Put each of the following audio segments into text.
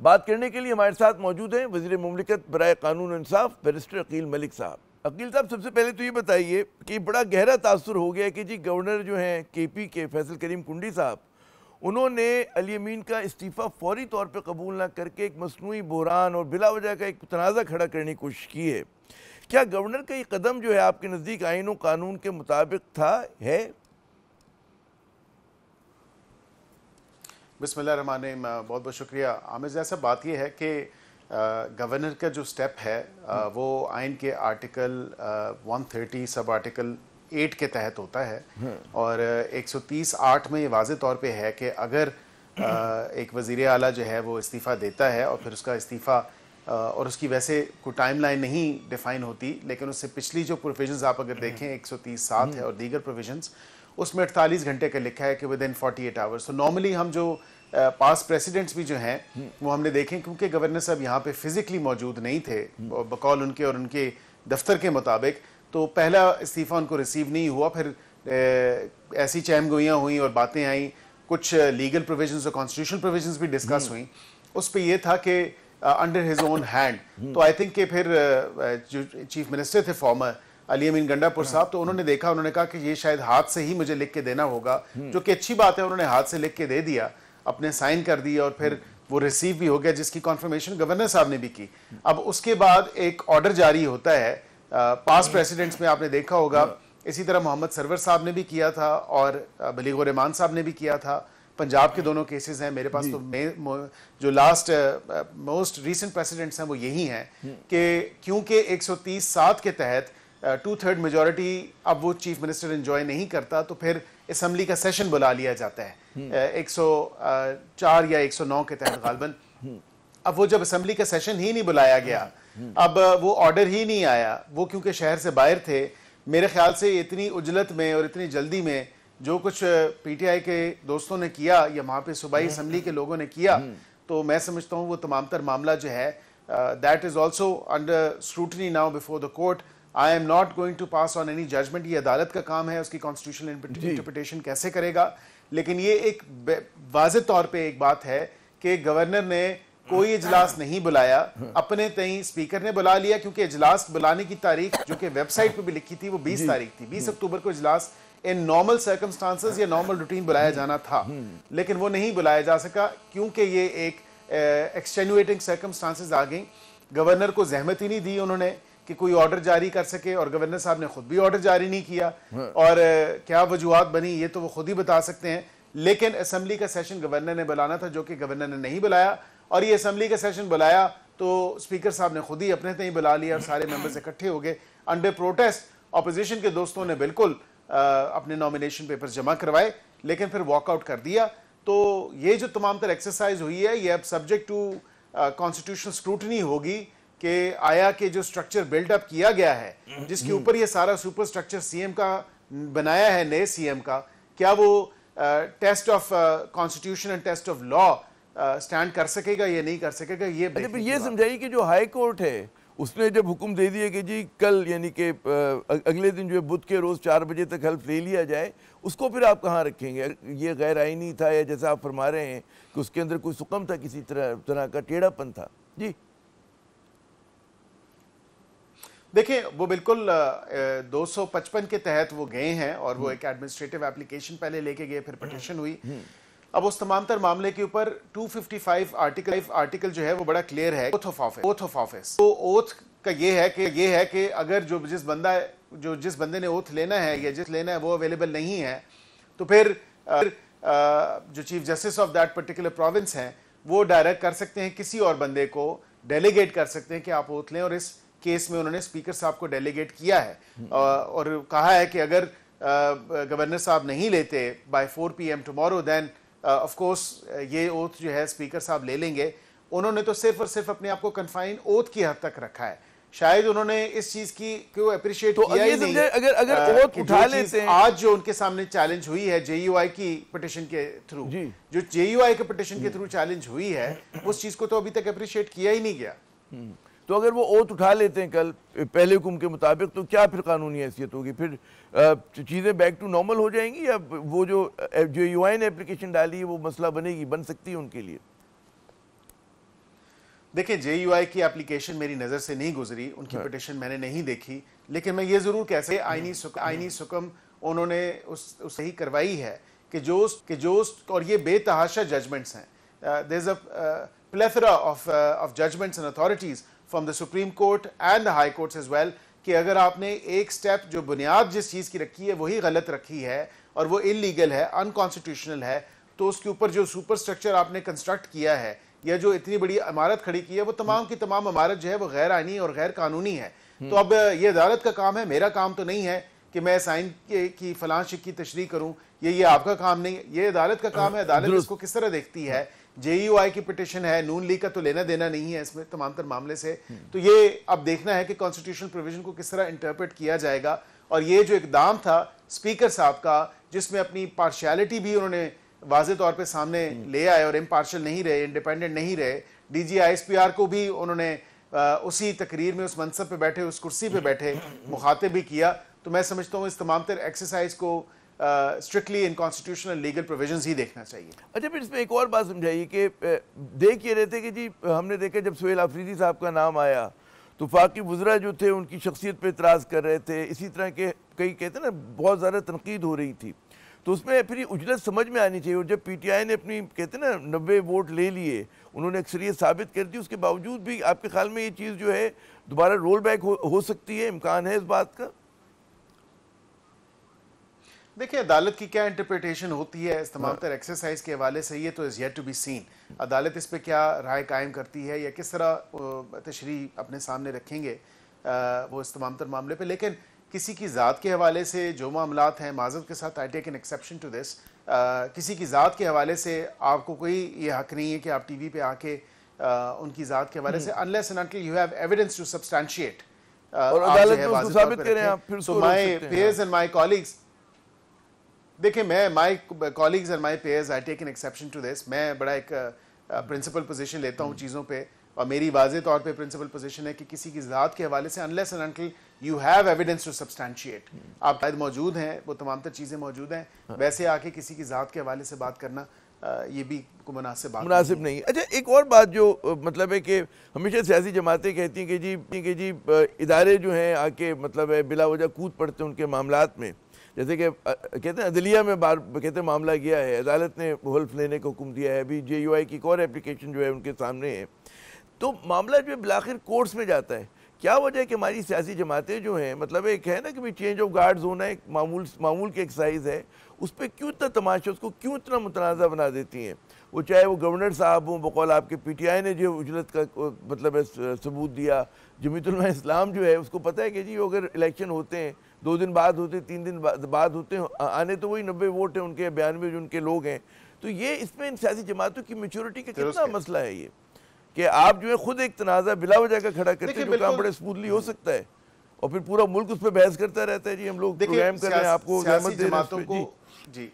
بات کرنے کے لیے ہمارے ساتھ موجود ہیں وزیر مملکت برائے قانون و انصاف بیرسٹر عقیل ملک صاحب۔ عقیل صاحب، سب سے پہلے تو یہ بتائیے کہ بڑا گہرا تاثر ہو گیا کہ جی گورنر جو ہیں کے پی کے فیصل کریم کنڈی صاحب، انہوں نے علی امین کا استعفیٰ فوری طور پہ قبول نہ کر کے ایک مصنوعی بحران اور بلا وجہ کا ایک تنازع کھڑا کرنے کی کوشش کی ہے۔ کیا گورنر کا یہ قدم جو ہے آپ کے نزدیک آئین و قانون کے مطابق تھا ہے؟ بسم اللہ الرحمن الرحیم، بہت بہت شکریہ عامر صاحب۔ بات یہ ہے کہ گورنر کا جو سٹیپ ہے وہ آئین کے آرٹیکل 130 سب آرٹیکل 8 کے تحت ہوتا ہے، اور 130(8) میں یہ واضح طور پہ ہے کہ اگر ایک وزیر اعلیٰ جو ہے وہ استعفیٰ دیتا ہے اور پھر اس کا استعفیٰ اور اس کی ویسے کوئی ٹائم لائن نہیں ڈیفائن ہوتی، لیکن اس سے پچھلی جو پروویژنز آپ اگر دیکھیں 130(7) ہے اور دیگر پروویژنز، اس میں 48 گھنٹے کا لکھا ہے کہ ودن 48 آورس۔ تو نارملی ہم جو پاس پریسیڈنٹس بھی جو ہیں وہ ہم نے دیکھیں، کیونکہ گورنر صاحب یہاں پہ فزیکلی موجود نہیں تھے بقول ان کے اور ان کے دفتر کے مطابق، تو پہلا استعفیٰ ان کو ریسیو نہیں ہوا۔ پھر ایسی چہم گوئیاں ہوئیں اور باتیں آئیں، کچھ لیگل پروویژنز اور کانسٹیٹیوشنل پروویژنز بھی ڈسکس ہوئیں۔ اس پہ یہ تھا کہ انڈر ہز اون ہینڈ، تو آئی تھنک کہ پھر جو چیف منسٹر تھے فارمر علی امین گنڈاپور صاحب، تو انہوں نے دیکھا، انہوں نے کہا کہ یہ شاید ہاتھ سے ہی مجھے لکھ کے دینا ہوگا، جو کہ اچھی بات ہے، انہوں نے ہاتھ سے لکھ کے دے دیا، اپنے سائن کر دیا، اور پھر وہ ریسیو بھی ہو گیا، جس کی کنفرمیشن گورنر صاحب نے بھی کی۔ اب اس کے بعد ایک آرڈر جاری ہوتا ہے، پاس پریسیڈنٹس میں آپ نے دیکھا ہوگا، اسی طرح محمد سرور صاحب نے بھی کیا تھا اور بلیغ الرحمان صاحب نے بھی کیا تھا۔ پنجاب کے دونوں کیسز ہیں میرے پاس، تو جو لاسٹ موسٹ ریسنٹ پریسیڈنٹس ہیں وہ یہی ہیں کہ کیونکہ 130(7) کے تحت 2/3 میجورٹی اب وہ چیف منسٹر انجوائے نہیں کرتا، تو پھر اسمبلی کا سیشن بلا لیا جاتا ہے 104 یا 109 کے تحت غالباً۔ اب وہ جب اسمبلی کا سیشن ہی نہیں بلایا گیا، اب وہ آرڈر ہی نہیں آیا، وہ کیونکہ شہر سے باہر تھے، میرے خیال سے اتنی عجلت میں اور اتنی جلدی میں جو کچھ پی ٹی آئی کے دوستوں نے کیا یا وہاں پہ صوبائی اسمبلی کے لوگوں نے کیا، تو میں سمجھتا ہوں وہ تمام تر معاملہ جو ہے that is also under scrutiny now before the court. I am not going to pass on any judgment، یہ عدالت کا کام ہے، اس کی کانسٹیٹیوشنل انٹرپریٹیشن کیسے کرے گا، لیکن یہ ایک واضح طور پہ ایک بات ہے کہ گورنر نے کوئی اجلاس نہیں بلایا، اپنے تئیں اسپیکر نے بلا لیا، کیونکہ اجلاس بلانے کی تاریخ جو کہ ویب سائٹ پہ بھی لکھی تھی وہ 20 تاریخ تھی، 20 اکتوبر کو اجلاس ان نارمل سرکمسٹانسز یا نارمل روٹین بلایا جانا تھا، لیکن وہ نہیں بلایا جا سکا کیونکہ یہ ایک ایکسٹینویٹنگ سرکمسٹانسز آ گئیں۔ گورنر کو زحمت ہی نہیں دی انہوں نے کہ کوئی آرڈر جاری کر سکے، اور گورنر صاحب نے خود بھی آرڈر جاری نہیں کیا، اور کیا وجوہات بنی یہ تو وہ خود ہی بتا سکتے ہیں، لیکن اسمبلی کا سیشن گورنر نے بلانا تھا جو کہ گورنر نے نہیں بلایا، اور یہ اسمبلی کا سیشن بلایا تو اسپیکر صاحب نے خود ہی اپنے تئیں بلا لیا اور سارے ممبرز اکٹھے ہو گئے انڈر پروٹیسٹ۔ اپوزیشن کے دوستوں نے بالکل اپنے نامینیشن پیپر جمع کروائے، لیکن پھر واک آؤٹ کر دیا۔ تو یہ جو تمام تر ایکسرسائز ہوئی ہے یہ اب سبجیکٹ ٹو کانسٹیٹیوشنل اسکروٹنی ہوگی کہ آیا کہ جو سٹرکچر بلڈ اپ کیا گیا ہے، جس کے اوپر یہ سارا سپر سٹرکچر سی ایم کا بنایا ہے، نئے سی ایم کا، کیا وہ test of constitution and test of law stand کر سکے گا یا نہیں کر سکے گا۔ یہ سمجھائیے کہ جو ہائی کورٹ ہے اس نے جب حکم دے دیا کہ جی کل یعنی کہ اگلے دن جو ہے بدھ کے روز 4 بجے تک حلف لے لیا جائے، اس کو پھر آپ کہاں رکھیں گے؟ یہ غیر آئینی تھا یا جیسا آپ فرما رہے ہیں کہ اس کے اندر کوئی سقم تھا، کسی طرح کا ٹیڑھا پن تھا؟ جی دیکھیں، وہ بالکل 255 کے تحت وہ گئے ہیں، اور وہ ایک ایڈمنسٹریٹو اپلیکیشن پہلے لے کے گئے، پھر پٹیشن ہوئی۔ اب اس تمام تر معاملے کے اوپر 255 آرٹیکل جو ہے وہ بڑا کلیئر ہے، اوتھ آف آفس۔ تو اوتھ کا یہ ہے کہ اگر جس بندے نے اوتھ لینا ہے یا جس لینا ہے وہ اویلیبل نہیں ہے، تو پھر جو chief justice of that particular province ہیں وہ ڈائریکٹ کر سکتے ہیں کسی اور بندے کو، ڈیلیگیٹ کر سکتے ہیں کہ آپ اوتھ لیں، اور اس کیس میں انہوں نے اسپیکر صاحب کو ڈیلیگیٹ کیا ہے اور کہا ہے کہ اگر گورنر صاحب نہیں لیتے by 4 PM tomorrow, then of course یہ اوتھ جو ہے اسپیکر صاحب لے لیں گے۔ انہوں نے تو صرف اور صرف اپنے آپ کو کنفائن اوتھ کی حد تک رکھا ہے، شاید انہوں نے اس چیز کی کو اپریشیٹ کیا ہی نہیں۔ اگر اوتھ اٹھا لیتے ہیں، آج جو ان کے سامنے چیلنج ہوئی ہے جے یو آئی کی پٹیشن کے تھرو، جو جے یو آئی کے پٹیشن کے تھرو چیلنج ہوئی ہے، اس چیز کو تو ابھی تک اپریشیٹ کیا ہی نہیں گیا۔ تو اگر وہ اوتھ اٹھا لیتے ہیں کل پہلے حکم کے مطابق، تو کیا پھر قانونی حیثیت ہوگی؟ پھر چیزیں بیک ٹو نارمل ہو جائیں گی، یا وہ جو یو آئی نے اپلیکیشن ڈالی ہے وہ مسئلہ بن سکتی ہے ان کے لیے؟ دیکھیں جے یو آئی کی اپلیکیشن میری نظر سے نہیں گزری, ان کی پٹیشن میں نے نہیں دیکھی, لیکن میں یہ ضرور کہہ سکتا ہوں آئینی سکم انہوں نے اس صحیح کروائی ہے کہ جو اور یہ بے تحاشا ججمنٹس ہیں. there is a plethora of judgments and authorities from the Supreme Court and the High Courts as well کہ اگر آپ نے ایک سٹیپ جو بنیاد جس چیز کی رکھی ہے وہی غلط رکھی ہے اور وہ انلیگل ہے, انکانسٹیٹیوشنل ہے, تو اس کے اوپر جو سپر سٹرکچر آپ نے کنسٹرکٹ کیا ہے یا جو اتنی بڑی عمارت کھڑی کی ہے وہ تمام کی تمام عمارت جو ہے وہ غیر آئینی اور غیر قانونی ہے. تو اب یہ عدالت کا کام ہے, میرا کام تو نہیں ہے کہ میں سائن کی فلاں شک کی تشریح کروں, یہ آپ کا کام نہیں, یہ عدالت کا کام ہے. عدالت اس کو کس طرح دیکھتی ہے. جے یو آئی کی پٹیشن ہے, نون لیگ کا تو لینا دینا نہیں ہے اس میں تمام تر معاملے سے, تو یہ اب دیکھنا ہے کہ کانسٹیٹیوشنل پروویژن کو کس طرح انٹرپریٹ کیا جائے گا. اور یہ جو اقدام تھا اسپیکر صاحب کا جس میں اپنی پارشیلٹی بھی انہوں نے واضح طور پہ سامنے لے آئے اور امپارشل نہیں رہے, انڈیپینڈنٹ نہیں رہے, D G I S P R کو بھی انہوں نے اسی تقریر میں اس منصب پہ بیٹھے, اس کرسی پہ بیٹھے مخاطب بھی کیا. تو میں سمجھتا ہوں اس تمام تر ایکسرسائز کو strictly in constitutional legal provisions ہی دیکھنا چاہیے. اچھا پھر اس میں ایک اور بات سمجھائیے کہ دیکھ یہ رہے تھے کہ جی ہم نے دیکھا جب سہیل آفریدی صاحب کا نام آیا تو وفاقی وزراء جو تھے ان کی شخصیت پہ اعتراض کر رہے تھے, اسی طرح کے کئی کہتے ہیں نا بہت زیادہ تنقید ہو رہی تھی. تو اس میں پھر اجلت سمجھ میں آنی چاہیے, اور جب پی ٹی آئی نے اپنی کہتے ہیں نا 90 ووٹ لے لیے, انہوں نے اکثریت ثابت کر دی, اس کے باوجود بھی آپ کے خیال میں یہ چیز جو ہے دوبارہ رول بیک ہو سکتی ہے, امکان ہے اس بات کا؟ دیکھیں عدالت کی کیا انٹرپریٹیشن ہوتی ہے اس تمام تر ایکسرسائز کے حوالے سے, یہ تو is yet to be seen. عدالت اس پہ کیا رائے قائم کرتی ہے یا کس طرح تشریح اپنے سامنے رکھیں گے وہ اس تمام تر معاملے پہ. لیکن کسی کی ذات کے حوالے سے جو معاملات ہیں, معذرت کے ساتھ I take an exception to this, کسی کی ذات کے حوالے سے آپ کو کوئی یہ حق نہیں ہے کہ آپ ٹی وی پہ آ کے ان کی ذات کے حوالے سے unless and until you have evidence to substantiate اور عدالت میں اس کو ثابت کریں آپ پھر اس کو روک my سکتے ہیں. peers and my colleagues, دیکھیں میں my colleagues and my peers I take an exception to this, میں بڑا ایک پرنسپل پوزیشن لیتا ہوں چیزوں پہ, اور میری واضح طور پہ پرنسپل پوزیشن ہے کہ کسی کی ذات کے حوالے سے unless and until you have evidence to substantiate, آپ شاید موجود ہیں, وہ تمام تر چیزیں موجود ہیں, ویسے آ کے کسی کی ذات کے حوالے سے بات کرنا یہ بھی کوئی مناسب نہیں. اچھا ایک اور بات جو مطلب ہے کہ ہمیشہ سیاسی جماعتیں کہتی ہیں کہ جی ادارے جو ہیں آ کے مطلب ہے بلا وجہ کود پڑتے ہیں ان کے معاملات میں, جیسے کہ کہتے ہیں عدلیہ میں کہتے ہیں معاملہ گیا ہے, عدالت نے حلف لینے کا حکم دیا ہے, ابھی جے یو آئی کی ایک اور اپلیکیشن جو ہے ان کے سامنے ہے, تو معاملہ جو ہے بالآخر کورٹس میں جاتا ہے. کیا وجہ ہے کہ ہماری سیاسی جماعتیں جو ہیں مطلب ایک ہے نا کہ چینج آف گارڈز ہونا ایک معمول کی ایکسرسائز ہے, اس پہ کیوں اتنا تماشا, اس کو کیوں اتنا متنازع بنا دیتی ہیں, وہ چاہے وہ گورنر صاحب ہوں, بقول آپ کے پی ٹی آئی نے جو اجلت کا مطلب ثبوت دیا, جمیعت علماء اسلام جو ہے اس کو پتہ ہے کہ جی اگر الیکشن ہوتے ہیں 2 دن بعد ہوتے ہیں 3 دن بعد ہوتے ہیں, آنے تو وہی 90 ووٹ ہیں ان کے 92 جو ان کے لوگ ہیں. تو یہ اس میں ان سیاسی جماعتوں کی میچورٹی کا کتنا مسئلہ ہے یہ کہ آپ جو ہے خود ایک تنازع بلا وجہ کا کھڑا کرتے ہیں, جو کام بڑے سموتھلی ہو سکتا ہے, اور پھر پورا ملک اس پہ بحث کرتا رہتا ہے جی ہم لوگ پروگرام کر رہے ہیں, آپ کو زحمت دے رہے ہیں. جی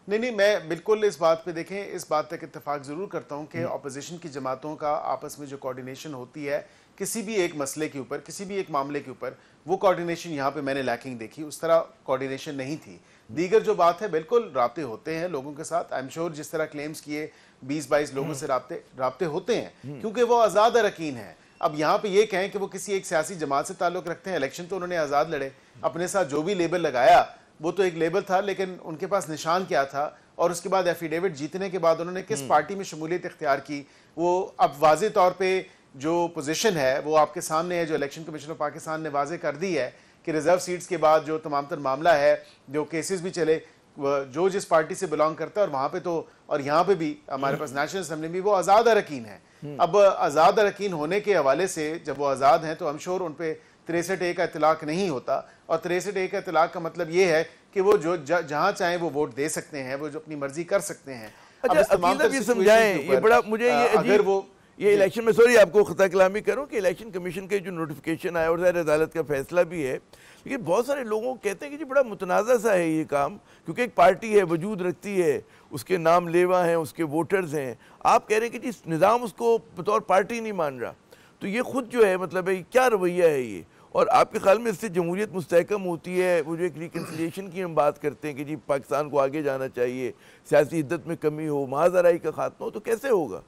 نہیں میں بالکل اس بات پہ دیکھیں, اس بات تک اتفاق ضرور کرتا ہوں کہ اپوزیشن کی جماعتوں کا آپس میں جو کوارڈینیشن ہوتی ہے کسی بھی ایک مسئلے کے اوپر, کسی بھی ایک معاملے کے اوپر, وہ کوارڈینیشن یہاں پہ میں نے لیکنگ دیکھی, اس طرح کوارڈینیشن نہیں تھی. دیگر جو بات ہے بالکل رابطے ہوتے ہیں لوگوں کے ساتھ, آئی ایم شیور جس طرح کلیمز کیے 20-22 لوگوں سے رابطے ہوتے ہیں کیونکہ وہ آزاد اراکین ہیں. اب یہاں پہ یہ کہیں کہ وہ کسی ایک سیاسی جماعت سے تعلق رکھتے ہیں, الیکشن تو انہوں نے آزاد لڑے, اپنے ساتھ جو بھی لیبل لگایا وہ تو ایک لیبل تھا, لیکن ان کے پاس نشان کیا تھا, اور اس کے بعد ایفیڈیوٹ جیتنے کے بعد انہوں نے کس پارٹی میں شمولیت اختیار کی, وہ اب واضح طور پہ جو پوزیشن ہے وہ آپ کے سامنے ہے, جو الیکشن کمیشن آف پاکستان نے واضح کر دی ہے کہ ریزرو سیٹس کے بعد جو تمام تر معاملہ ہے, جو کیسز بھی چلے, جو جس پارٹی سے بلانگ کرتا ہے, اور وہاں پہ تو اور یہاں پہ بھی ہمارے پاس نیشنل اسمبلی میں وہ آزاد اراکین ہیں. اب آزاد اراکین ہونے کے حوالے سے جب وہ آزاد ہیں تو ہم شور ان پہ 63A کا اطلاق نہیں ہوتا, اور 63A کا اطلاق کا مطلب یہ ہے کہ وہ جو جہاں چاہیں وہ ووٹ دے سکتے ہیں, وہ جو اپنی مرضی کر سکتے ہیں. یہ سمجھائیں, یہ بڑا مجھے یہ الیکشن میں سوری آپ کو خطا کلامی کروں کہ الیکشن کمیشن کے جو نوٹیفیکیشن آیا اور ظاہر عدالت کا فیصلہ بھی ہے, لیکن بہت سارے لوگوں کہتے ہیں کہ جی بڑا متنازع سا ہے یہ کام, کیونکہ ایک پارٹی ہے وجود رکھتی ہے, اس کے نام لیوا ہیں, اس کے ووٹرز ہیں, آپ کہہ رہے ہیں کہ جی نظام اس کو بطور پارٹی نہیں مان رہا, تو یہ خود جو ہے مطلب ہے کیا رویہ ہے یہ, اور آپ کے خیال میں اس سے جمہوریت مستحکم ہوتی ہے؟ وہ جو ایک ریکنسلیشن کی ہم بات کرتے ہیں کہ جی پاکستان کو آگے جانا چاہیے, سیاسی حدت میں کمی ہو, محاذ آرائی کا خاتمہ ہو, تو کیسے ہوگا؟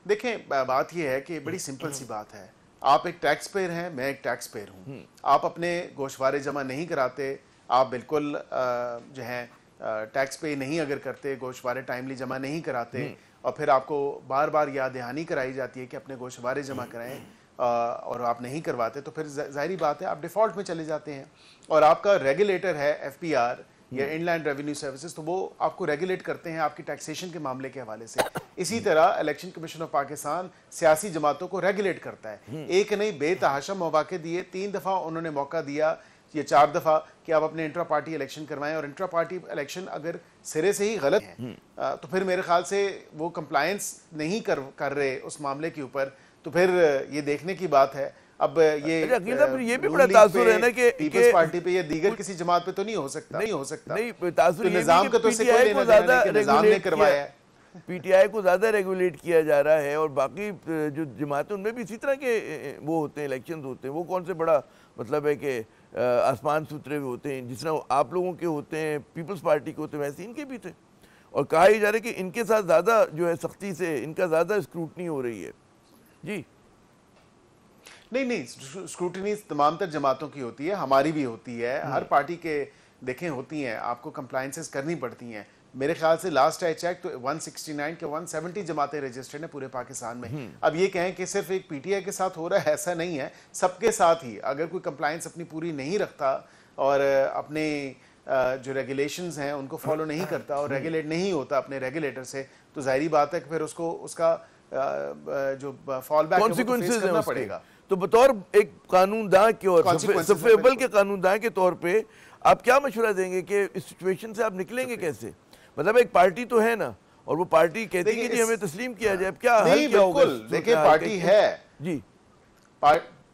دیکھیں بات یہ ہے کہ بڑی سمپل سی بات ہے. آپ ایک ٹیکس پیئر ہیں, میں ایک ٹیکس پیئر ہوں. آپ اپنے گوشوارے جمع نہیں کراتے, آپ بالکل جو ہیں ٹیکس پے نہیں اگر کرتے, گوشوارے ٹائملی جمع نہیں کراتے, اور پھر آپ کو بار بار یاد دہانی کرائی جاتی ہے کہ اپنے گوشوارے جمع کرائیں اور آپ نہیں کرواتے, تو پھر ظاہری بات ہے آپ ڈیفالٹ میں چلے جاتے ہیں. اور آپ کا ریگولیٹر ہے ایف پی آر یا ان لینڈ ریونیو سروسز, تو وہ آپ کو ریگولیٹ کرتے ہیں آپ کی ٹیکسیشن کے معاملے کے حوالے سے. اسی طرح الیکشن کمیشن آف پاکستان سیاسی جماعتوں کو ریگولیٹ کرتا ہے. ایک نہیں بے تحاشا مواقع دیے, 3 دفعہ انہوں نے موقع دیا یہ 4 دفعہ کہ آپ اپنے انٹرا پارٹی الیکشن کروائیں, اور انٹرا پارٹی الیکشن اگر سرے سے ہی غلط ہیں تو پھر میرے خیال سے وہ کمپلائنس نہیں کر رہے اس معاملے کے اوپر, تو پھر یہ دیکھنے کی بات ہے. اب یہ بھی بڑا تاثر ہے نا کہ پیپلز پارٹی پہ یا دیگر کسی جماعت پہ تو نہیں ہو سکتا. تاثر نظام کا تو اس سے کوئی لینا دینا نہیں کہ نظام نے کروایا ہے. پی ٹی آئی کو زیادہ ریگولیٹ کیا جا رہا ہے, اور باقی جو جماعتیں ان میں بھی اسی طرح کے وہ ہوتے ہیں, الیکشنز ہوتے ہیں. وہ کون سے بڑا مطلب ہے کہ آسمان سے اترے ہوئے ہوتے ہیں, جس طرح آپ لوگوں کے ہوتے ہیں, پیپلز پارٹی کے ہوتے ہیں, ویسے ان کے بھی تھے. اور کہا ہی جا رہا ہے کہ ان کے ساتھ زیادہ جو ہے سختی سے ان کا زیادہ اسکروٹنی ہو رہی ہے. جی نہیں, اسکروٹنی تمام تر جماعتوں کی ہوتی ہے, ہماری بھی ہوتی ہے, ہر پارٹی کے دیکھیں ہوتی ہیں, آپ کو کمپلائنسز کرنی پڑتی ہیں. میرے خیال سے لاسٹ آئی چیک تو 169 کے 170 جماعتیں رجسٹرڈ ہیں پورے پاکستان میں. اب یہ کہیں کہ صرف ایک پی ٹی آئی کے ساتھ ہو رہا ہے, ایسا نہیں ہے, سب کے ساتھ ہی. اگر کوئی کمپلائنس اپنی پوری نہیں رکھتا اور اپنے جو ریگولیشنز ہیں ان کو فالو نہیں کرتا اور ریگولیٹ نہیں ہوتا اپنے ریگولیٹر سے, تو ظاہری بات ہے کہ پھر اس کا جو فال بیک ہے وہ تو فیس کرنا پڑے گا. تو بطور ایک قانون داں کے اور صف اول کے قانون داں کے طور پہ آپ کیا مشورہ دیں گے کہ اس سچویشن سے آپ نکلیں گے کیسے؟ مطلب ایک پارٹی تو ہے نا, اور وہ پارٹی کہتی ہے کہ جی ہمیں تسلیم کیا جائے, اب کیا حل کیا ہوگا؟ دیکھیں پارٹی ہے جی,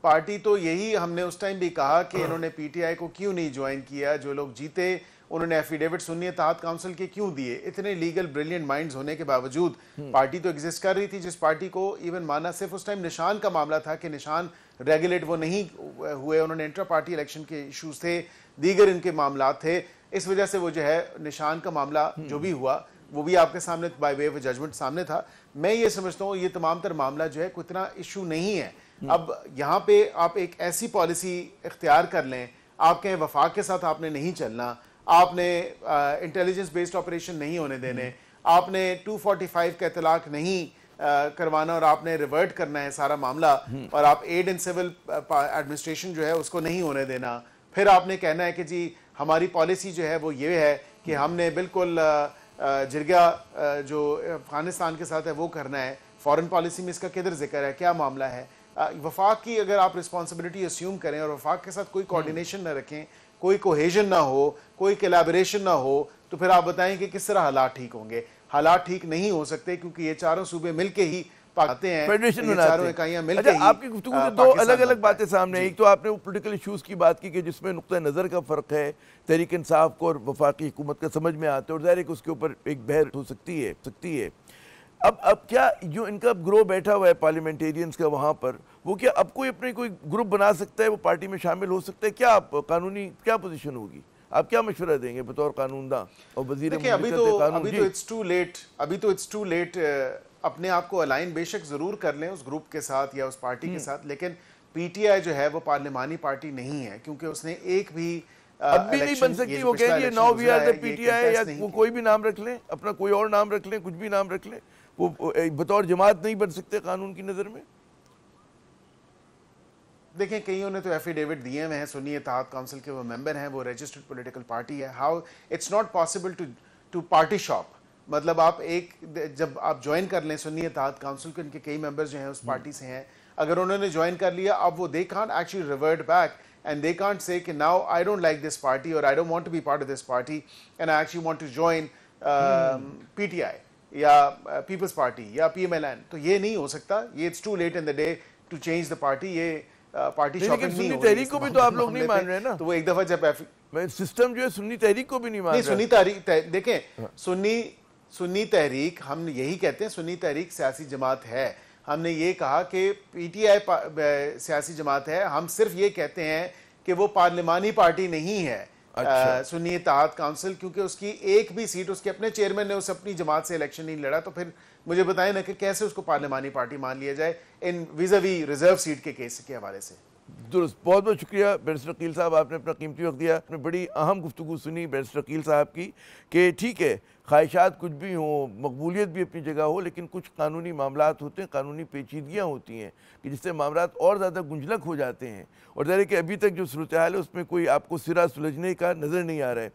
پارٹی تو یہی ہم نے اس ٹائم بھی کہا کہ انہوں نے پی ٹی آئی کو کیوں نہیں جوائن کیا, جو لوگ جیتے انہوں نے ایفیڈیوٹ سنی اتحاد کونسل کے کیوں دیے. اتنے لیگل بریلینٹ مائنڈز ہونے کے باوجود پارٹی تو ایگزسٹ کر رہی تھی, جس پارٹی کو ایون مانا صرف اس ٹائم نشان کا معاملہ تھا کہ نشان ریگولیٹ وہ نہیں ہوئے, انہوں نے انٹرا پارٹی الیکشن کے ایشوز تھے, دیگر ان کے معاملات تھے, اس وجہ سے وہ جو ہے نشان کا معاملہ جو بھی ہوا وہ بھی آپ کے سامنے بائی وے آف ججمنٹ سامنے تھا. میں یہ سمجھتا ہوں یہ تمام تر معاملہ جو ہے کوئی اتنا ایشو نہیں ہے. اب یہاں پہ آپ ایک ایسی پالیسی اختیار کر لیں, آپ کہیں وفاق کے ساتھ آپ نے نہیں چلنا, آپ نے انٹیلیجنس بیسڈ آپریشن نہیں ہونے دینے, آپ نے 245 کا اطلاق نہیں کروانا اور آپ نے ریورٹ کرنا ہے سارا معاملہ, اور آپ ایڈ اینڈ سول ایڈمنسٹریشن جو ہے اس کو نہیں ہونے دینا. پھر آپ نے کہنا ہے کہ جی ہماری پالیسی جو ہے وہ یہ ہے کہ ہم نے بالکل جرگہ جو افغانستان کے ساتھ ہے وہ کرنا ہے. فارن پالیسی میں اس کا کدھر ذکر ہے, کیا معاملہ ہے؟ وفاق کی اگر آپ رسپانسبلٹی اسیوم کریں اور وفاق کے ساتھ کوئی کوارڈینیشن نہ رکھیں, کوئی کوہیژن نہ ہو, کوئی کلیبریشن نہ ہو, تو پھر آپ بتائیں کہ کس طرح حالات ٹھیک ہوں گے. حالات ٹھیک نہیں ہو سکتے کیونکہ یہ چاروں صوبے مل کے ہی پاتے ہیں, یہ چاروں اکائیاں مل کے ہی. آپ کی گفتگو میں دو الگ الگ باتیں سامنے, ایک تو آپ نے پولیٹیکل ایشوز کی بات کی کہ جس میں نقطہ نظر کا فرق ہے تحریک انصاف کو اور وفاقی حکومت کا سمجھ میں آتا ہے, اور ظاہر ہے کہ اس کے اوپر ایک بحث ہو سکتی ہے. اب کیا جو ان کا گروہ بیٹھا ہوا ہے پارلیمنٹیرینز کا وہاں پر, وہ کیا اب کوئی اپنے کوئی گروپ بنا سکتا ہے, وہ پارٹی میں شامل ہو سکتا ہے؟ کیا آپ قانونی کیا پوزیشن ہوگی, آپ کیا مشورہ دیں گے بطور قانون داں اور وزیر مملکت قانون؟ ابھی تو اٹس ٹو لیٹ. اپنے آپ کو الائن بے شک ضرور کر لیں اس گروپ کے ساتھ یا اس پارٹی کے ساتھ, لیکن پی ٹی آئی جو ہے وہ پارلیمانی پارٹی نہیں ہے, کیونکہ اس نے ایک بھی اب بھی نہیں بن سکتی. وہ کہہ رہی ہے now we are the P T I, یا وہ کوئی بھی نام رکھ لیں, اپنا کوئی اور نام رکھ لیں, کچھ بھی نام رکھ لیں, وہ بطور جماعت نہیں بن سکتے قانون کی نظر میں. دیکھیں کئیوں نے تو ایفیڈیوٹ دیے ہوئے ہیں, سنی اتحاد کونسل کے وہ ممبر ہیں, وہ رجسٹرڈ پولیٹیکل پارٹی ہے. How it's not possible to party shop. مطلب آپ جب آپ جوائن کر لیں سنی اتحاد کونسل کے, ان کے کئی ممبرز جو ہیں اس پارٹی سے ہیں, اگر انہوں نے جوائن کر لیا اب وہ they can't actually revert back and they can't say کہ now I don't like this party or I don't want to be part of this party and I actually want to join PTI یا Peoples party یا P M L N. تو یہ نہیں ہو سکتا, یہ it's too late in the day to change the party. یہ party shopping نہیں سنی تحریک کو بھی تو آپ لوگ نہیں مان رہے نا, تو وہ ایک دفعہ جب سسٹم جو ہے سنی تحریک کو بھی نہیں مان رہے. سنی تحریک دیکھیں, سنی تحریک ہم یہی کہتے ہیں سنی تحریک سیاسی جماعت ہے. ہم نے یہ کہا کہ پی ٹی آئی سیاسی جماعت ہے, ہم صرف یہ کہتے ہیں کہ وہ پارلیمانی پارٹی نہیں ہے. سنی اتحاد کونسل، کیونکہ اس کی ایک بھی سیٹ اس کے اپنے چیئرمین نے اس اپنی جماعت سے الیکشن نہیں لڑا، تو پھر مجھے بتائیں نا کہ کیسے اس کو پارلیمانی پارٹی مان لیا جائے ان ویزاوی ریزرو سیٹ کے کیس کے حوالے سے؟ درست، بہت بہت شکریہ بیرسٹر عقیل صاحب، آپ نے اپنا قیمتی وقت دیا، آپ نے بڑی اہم گفتگو سنی بیرسٹر عقیل صاحب کی کہ ٹھیک ہے خواہشات کچھ بھی ہوں، مقبولیت بھی اپنی جگہ ہو، لیکن کچھ قانونی معاملات ہوتے ہیں، قانونی پیچیدگیاں ہوتی ہیں کہ جس سے معاملات اور زیادہ گنجلک ہو جاتے ہیں، اور ظاہر ہے کہ ابھی تک جو صورتحال ہے اس میں کوئی آپ کو سرا سلجھنے کا نظر نہیں آ رہا ہے۔